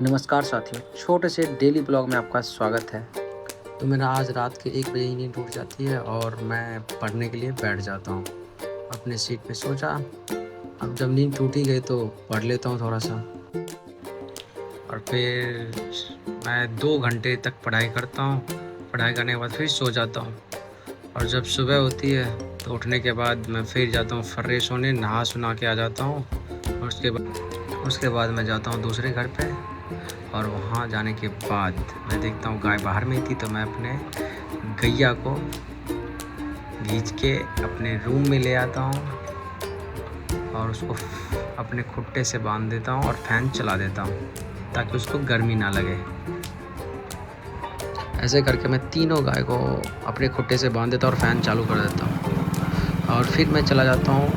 नमस्कार साथियों, छोटे से डेली ब्लॉग में आपका स्वागत है। तो मेरा आज रात के 1 बजे नींद टूट जाती है और मैं पढ़ने के लिए बैठ जाता हूँ। अपने सीट पे सोचा, अब जब नींद टूट ही गई तो पढ़ लेता हूँ थोड़ा सा। और फिर मैं 2 घंटे तक पढ़ाई करता हूँ। पढ़ाई करने के बाद फिर सो जाता हूँ। और जब सुबह होती है तो उठने के बाद मैं फिर जाता हूँ फ्रेश होने, नहा सुना के आ जाता हूँ। और उसके बाद मैं जाता हूँ दूसरे घर पे। और वहाँ जाने के बाद मैं देखता हूँ गाय बाहर में ही थी, तो मैं अपने गैया को खींच के अपने रूम में ले आता हूँ और उसको अपने खुट्टे से बांध देता हूँ और फैन चला देता हूँ ताकि उसको गर्मी ना लगे। ऐसे करके मैं तीनों गाय को अपने खुट्टे से बांध देता हूँ और फैन चालू कर देता हूँ। और फिर मैं चला जाता हूँ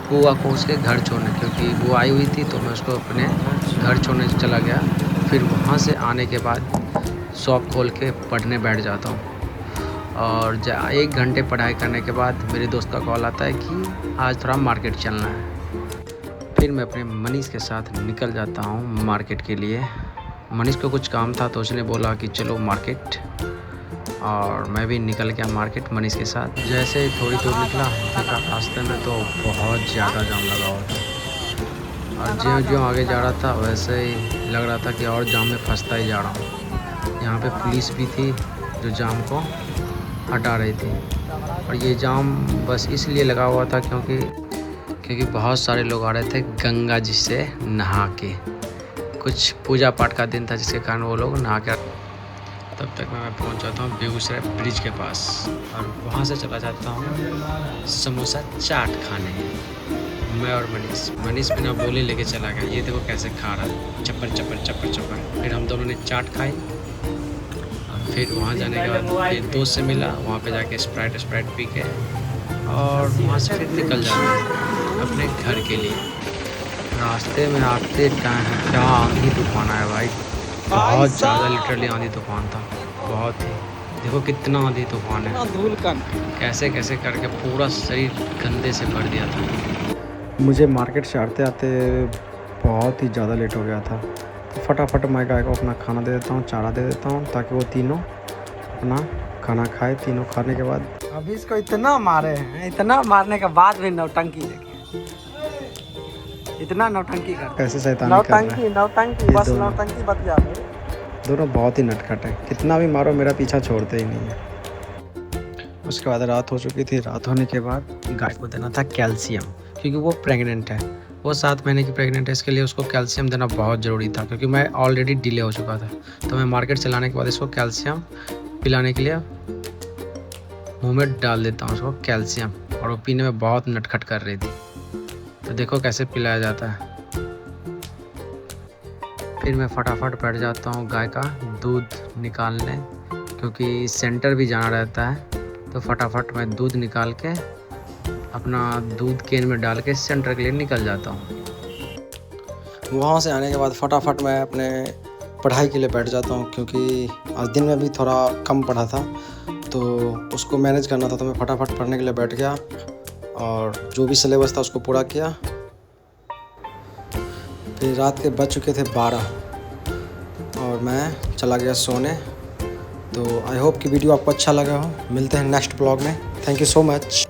बुआ को उसके घर छोड़ने, क्योंकि वो आई हुई थी तो मैं उसको अपने घर छोड़ने चला गया। फिर वहाँ से आने के बाद शॉप खोल के पढ़ने बैठ जाता हूँ। और 1 घंटे पढ़ाई करने के बाद मेरे दोस्त का कॉल आता है कि आज थोड़ा मार्केट चलना है। फिर मैं अपने मनीष के साथ निकल जाता हूँ मार्केट के लिए। मनीष को कुछ काम था तो उसने बोला कि चलो मार्केट, और मैं भी निकल गया मार्केट मनीष के साथ। जैसे ही थोड़ी दूर निकला देखा रास्ते में तो बहुत ज़्यादा जाम लगा हुआ था। और ज्यों आगे जा रहा था वैसे ही लग रहा था कि और जाम में फंसता ही जा रहा हूँ। यहाँ पे पुलिस भी थी जो जाम को हटा रही थी। और ये जाम बस इसलिए लगा हुआ था क्योंकि बहुत सारे लोग आ रहे थे गंगा जी से नहा के। कुछ पूजा पाठ का दिन था जिसके कारण वो लोग नहा के। तब तक मैं पहुंच जाता हूँ बेगूसराय ब्रिज के पास और वहाँ से चला जाता हूँ समोसा चाट खाने। मैं और मनीष बिना बोले लेके चला गया। ये देखो कैसे खा रहा है, चप्पल चप्पल चप्पल चप्पल। फिर हम दोनों ने चाट खाई और फिर वहाँ जाने के बाद एक दोस्त से मिला, वहाँ पे जाके स्प्राइट पी के और वहाँ से फिर निकल जाते हैं अपने घर के लिए। रास्ते में आते टाइम क्या आंधी तूफान आया भाई, बहुत ज़्यादा लिटरली आंधी तूफान था, बहुत ही। देखो कितना आंधी तूफान है, धूल कण कैसे कैसे करके पूरा शरीर गंदे से भर दिया था। मुझे मार्केट से आते आते बहुत ही ज़्यादा लेट हो गया था, तो फटाफट मैं गाय को अपना खाना दे देता हूँ, चारा दे देता हूँ ताकि वो तीनों अपना खाना खाए। तीनों खाने के बाद अभी इसको इतना मारे हैं, इतना मारने के बाद भी नौटंकी देखिए, इतना नौटंकी कर कैसे शैतानी कर रहा है। नौटंकी बस नौटंकी बतिया दोनों बहुत ही नटखट है, कितना भी मारो मेरा पीछा छोड़ते ही नहीं है। उसके बाद रात हो चुकी थी। रात होने के बाद गाय को देना था कैल्शियम, क्योंकि वो प्रेग्नेंट है, वो 7 महीने की प्रेग्नेंट है। इसके लिए उसको कैल्शियम देना बहुत ज़रूरी था, क्योंकि मैं ऑलरेडी डिले हो चुका था। तो मैं मार्केट से लाने के बाद इसको कैल्शियम पिलाने के लिए मुँह में डाल देता हूँ उसको कैल्शियम, और वो पीने में बहुत नटखट कर रही थी। तो देखो कैसे पिलाया जाता है। फिर मैं फटाफट बैठ जाता हूँ गाय का दूध निकालने, क्योंकि सेंटर भी जाना रहता है। तो फटाफट मैं दूध निकाल के अपना दूध केन में डाल के सेंटर के लिए निकल जाता हूँ। वहाँ से आने के बाद फटाफट मैं अपने पढ़ाई के लिए बैठ जाता हूँ, क्योंकि आज दिन में भी थोड़ा कम पढ़ा था तो उसको मैनेज करना था। तो मैं फटाफट पढ़ने के लिए बैठ गया और जो भी सिलेबस था उसको पूरा किया। फिर रात के बज चुके थे 12 और मैं चला गया सोने। तो आई होप कि वीडियो आपको अच्छा लगा हो। मिलते हैं नेक्स्ट ब्लॉग में। Thank you so much.